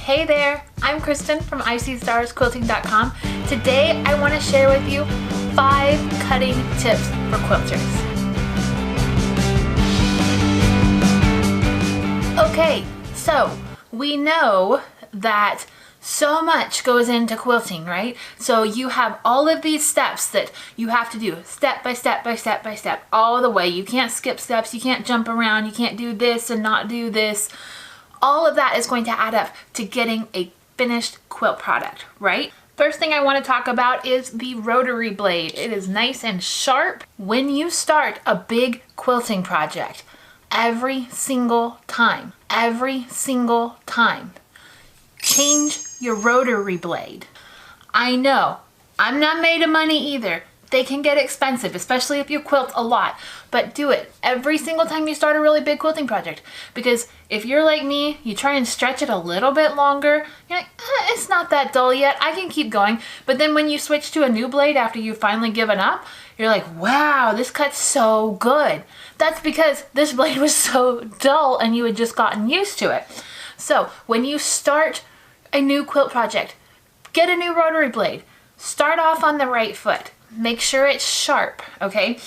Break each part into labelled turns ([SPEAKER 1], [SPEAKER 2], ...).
[SPEAKER 1] Hey there, I'm Kristen from ISeeStarsQuilting.com. Today I want to share with you 5 cutting tips for quilters. Okay, so we know that so much goes into quilting, right? So you have all of these steps that you have to do step by step by step by step all the way. You can't skip steps, you can't jump around, you can't do this and not do this. All of that is going to add up to getting a finished quilt product, right? First thing I want to talk about is the rotary blade. It is nice and sharp. When you start a big quilting project, every single time, change your rotary blade. I know, I'm not made of money either. They can get expensive, especially if you quilt a lot, but do it every single time you start a really big quilting project. Because if you're like me, you try and stretch it a little bit longer, you're like, it's not that dull yet, I can keep going. But then when you switch to a new blade after you've finally given up, you're like, wow, this cuts so good. That's because this blade was so dull and you had just gotten used to it. So when you start a new quilt project, get a new rotary blade. Start off on the right foot. Make sure it's sharp, okay?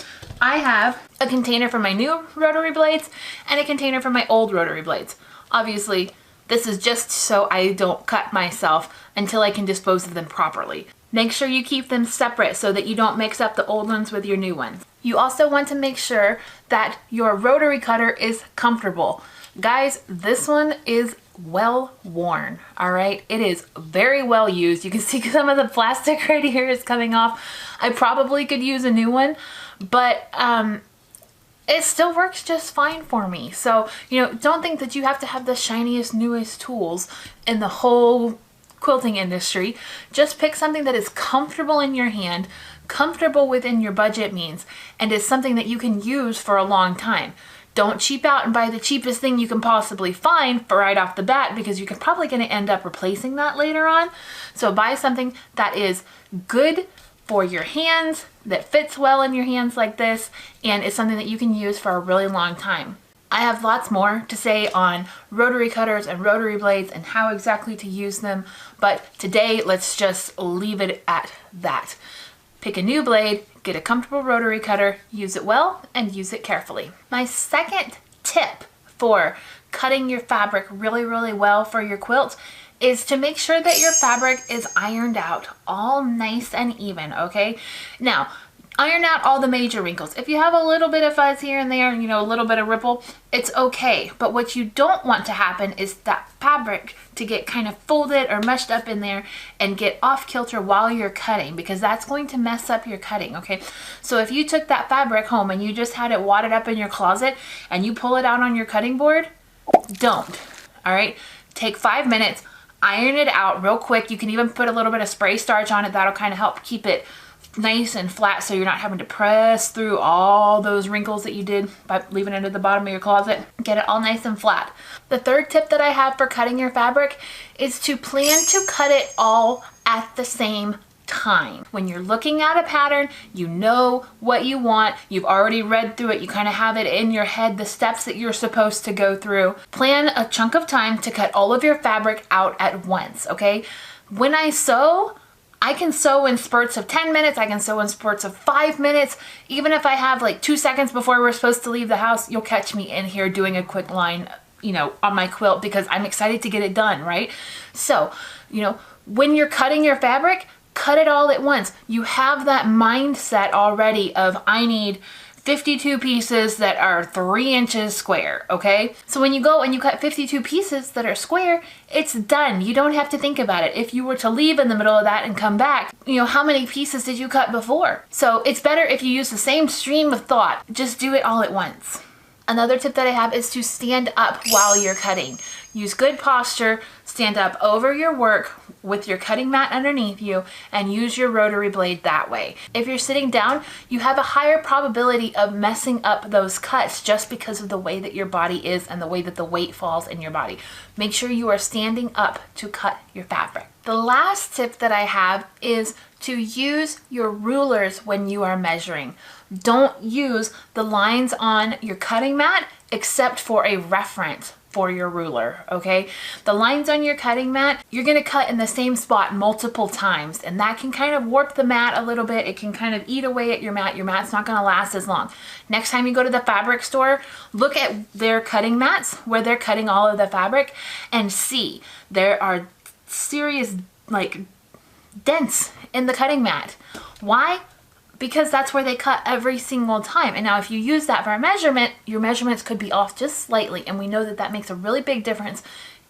[SPEAKER 1] I have a container for my new rotary blades and a container for my old rotary blades. Obviously, this is just so I don't cut myself until I can dispose of them properly. Make sure you keep them separate so that you don't mix up the old ones with your new ones. You also want to make sure that your rotary cutter is comfortable. Guys, this one is well worn, all right? It is very well used. You can see some of the plastic right here is coming off. I probably could use a new one, but it still works just fine for me. So, you know, don't think that you have to have the shiniest, newest tools in the whole quilting industry. Just pick something that is comfortable in your hand, comfortable within your budget means, and is something that you can use for a long time. Don't cheap out and buy the cheapest thing you can possibly find for right off the bat, because you're probably going to end up replacing that later on. So buy something that is good for your hands, that fits well in your hands like this, and is something that you can use for a really long time. I have lots more to say on rotary cutters and rotary blades and how exactly to use them, but today let's just leave it at that. Pick a new blade, get a comfortable rotary cutter, use it well, and use it carefully. My second tip for cutting your fabric really, really well for your quilt is to make sure that your fabric is ironed out all nice and even, okay? Now, iron out all the major wrinkles. If you have a little bit of fuzz here and there, you know, a little bit of ripple, it's okay. But what you don't want to happen is that fabric to get kind of folded or mushed up in there and get off kilter while you're cutting, because that's going to mess up your cutting, okay? So if you took that fabric home and you just had it wadded up in your closet and you pull it out on your cutting board, don't, all right? Take 5 minutes, iron it out real quick. You can even put a little bit of spray starch on it. That'll kind of help keep it nice and flat so you're not having to press through all those wrinkles that you did by leaving it at the bottom of your closet. Get it all nice and flat. The third tip that I have for cutting your fabric is to plan to cut it all at the same time. When you're looking at a pattern, you know what you want. You've already read through it. You kind of have it in your head, the steps that you're supposed to go through. Plan a chunk of time to cut all of your fabric out at once, okay? When I sew, I can sew in spurts of 10 minutes, I can sew in spurts of 5 minutes. Even if I have like 2 seconds before we're supposed to leave the house, you'll catch me in here doing a quick line, you know, on my quilt, because I'm excited to get it done, right? So, you know, when you're cutting your fabric, cut it all at once. You have that mindset already of, I need 52 pieces that are 3 inches square, okay? So when you go and you cut 52 pieces that are square, it's done. You don't have to think about it. If you were to leave in the middle of that and come back, you know, how many pieces did you cut before? So it's better if you use the same stream of thought. Just do it all at once. Another tip that I have is to stand up while you're cutting. Use good posture, stand up over your work with your cutting mat underneath you, and use your rotary blade that way. If you're sitting down, you have a higher probability of messing up those cuts just because of the way that your body is and the way that the weight falls in your body. Make sure you are standing up to cut your fabric. The last tip that I have is to use your rulers when you are measuring. Don't use the lines on your cutting mat except for a reference. for your ruler, okay? The lines on your cutting mat, you're gonna cut in the same spot multiple times, and that can kind of warp the mat a little bit. It can kind of eat away at your mat. Your mat's not gonna last as long. Next time you go to the fabric store, look at their cutting mats where they're cutting all of the fabric and see there are serious like dents in the cutting mat. Why? Because that's where they cut every single time. And now if you use that for a measurement, your measurements could be off just slightly. And we know that that makes a really big difference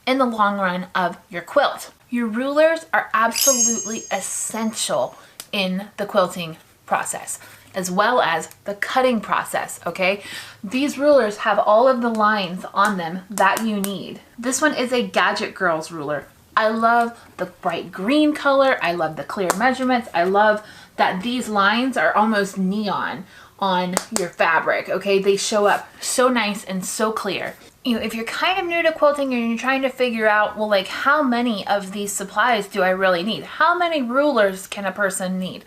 [SPEAKER 1] in the long run of your quilt. Your rulers are absolutely essential in the quilting process, as well as the cutting process, okay? These rulers have all of the lines on them that you need. This one is a Gadget Girls ruler. I love the bright green color. I love the clear measurements. I love that these lines are almost neon on your fabric, okay? They show up so nice and so clear. You know, if you're kind of new to quilting and you're trying to figure out, well, like how many of these supplies do I really need? How many rulers can a person need?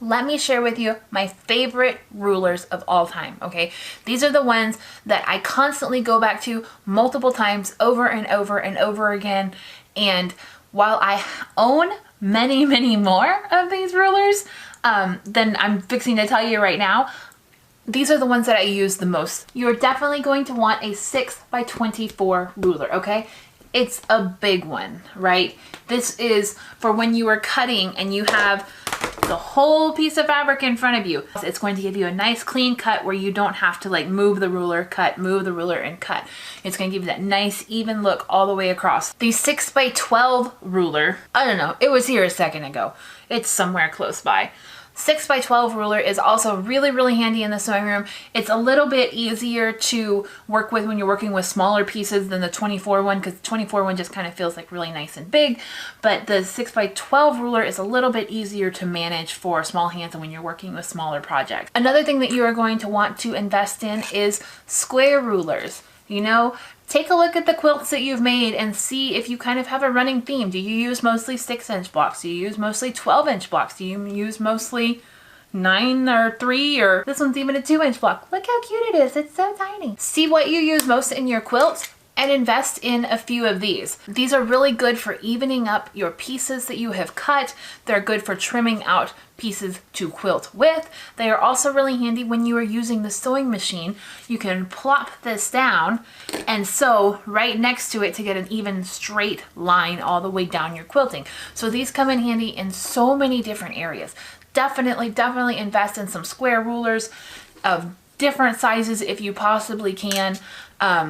[SPEAKER 1] Let me share with you my favorite rulers of all time, okay? These are the ones that I constantly go back to multiple times over and over and over again. And while I own many, many more of these rulers than I'm fixing to tell you right now, these are the ones that I use the most. You're definitely going to want a 6x24 ruler, okay? It's a big one, right? This is for when you are cutting and you have the whole piece of fabric in front of you. It's going to give you a nice clean cut where you don't have to like move the ruler, cut, move the ruler and cut. It's going to give you that nice even look all the way across. The 6x12 ruler, I don't know, it was here a second ago. It's somewhere close by. 6x12 ruler is also really, really handy in the sewing room. It's a little bit easier to work with when you're working with smaller pieces than the 24 one, because the 24 one just kind of feels like really nice and big. But the 6x12 ruler is a little bit easier to manage for small hands and when you're working with smaller projects. Another thing that you are going to want to invest in is square rulers. You know, take a look at the quilts that you've made and see if you kind of have a running theme. Do you use mostly 6-inch blocks? Do you use mostly 12-inch blocks? Do you use mostly 9 or 3, or this one's even a 2-inch block? Look how cute it is. It's so tiny. See what you use most in your quilts and invest in a few of these. These are really good for evening up your pieces that you have cut. They're good for trimming out pieces to quilt with. They are also really handy when you are using the sewing machine. You can plop this down and sew right next to it to get an even straight line all the way down your quilting. So these come in handy in so many different areas. Definitely, definitely invest in some square rulers of different sizes if you possibly can.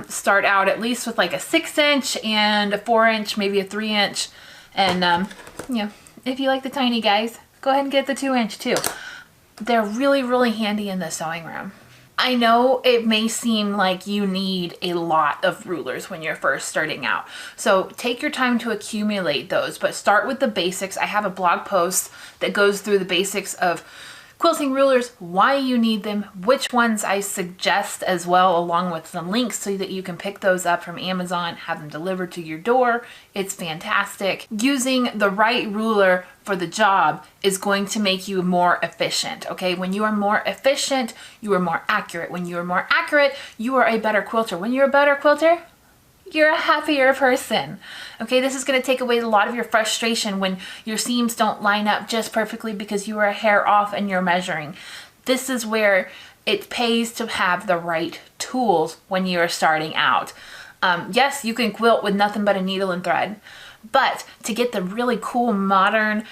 [SPEAKER 1] Start out at least with like a 6-inch and a 4-inch, maybe a 3-inch. And you know, if you like the tiny guys, go ahead and get the 2-inch too. They're really, really handy in the sewing room. I know it may seem like you need a lot of rulers when you're first starting out. So take your time to accumulate those, but start with the basics. I have a blog post that goes through the basics of quilting rulers, why you need them, which ones I suggest as well, along with some links so that you can pick those up from Amazon, have them delivered to your door. It's fantastic. Using the right ruler for the job is going to make you more efficient, okay? When you are more efficient, you are more accurate. When you are more accurate, you are a better quilter. When you're a better quilter, you're a happier person. Okay, this is going to take away a lot of your frustration when your seams don't line up just perfectly because you are a hair off and you're measuring. This is where it pays to have the right tools when you are starting out. Yes, you can quilt with nothing but a needle and thread, but to get the really cool modern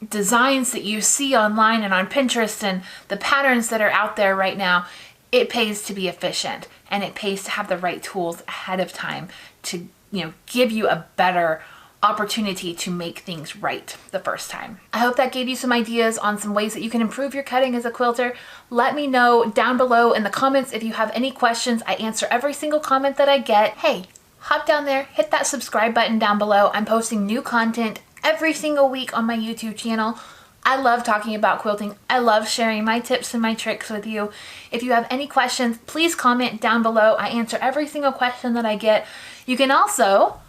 [SPEAKER 1] designs that you see online and on Pinterest and the patterns that are out there right now, it pays to be efficient, and it pays to have the right tools ahead of time to, you know, give you a better opportunity to make things right the first time. I hope that gave you some ideas on some ways that you can improve your cutting as a quilter. Let me know down below in the comments if you have any questions. I answer every single comment that I get. Hey, hop down there, hit that subscribe button down below. I'm posting new content every single week on my YouTube channel. I love talking about quilting. I love sharing my tips and my tricks with you. If you have any questions, please comment down below. I answer every single question that I get. You can also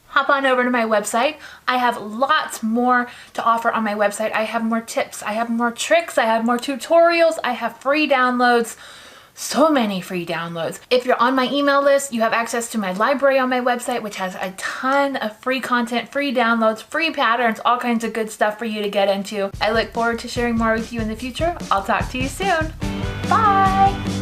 [SPEAKER 1] hop on over to my website. I have lots more to offer on my website. I have more tips. I have more tricks. I have more tutorials. I have free downloads. So many free downloads. If you're on my email list, you have access to my library on my website, which has a ton of free content, free downloads, free patterns, all kinds of good stuff for you to get into. I look forward to sharing more with you in the future. I'll talk to you soon. Bye!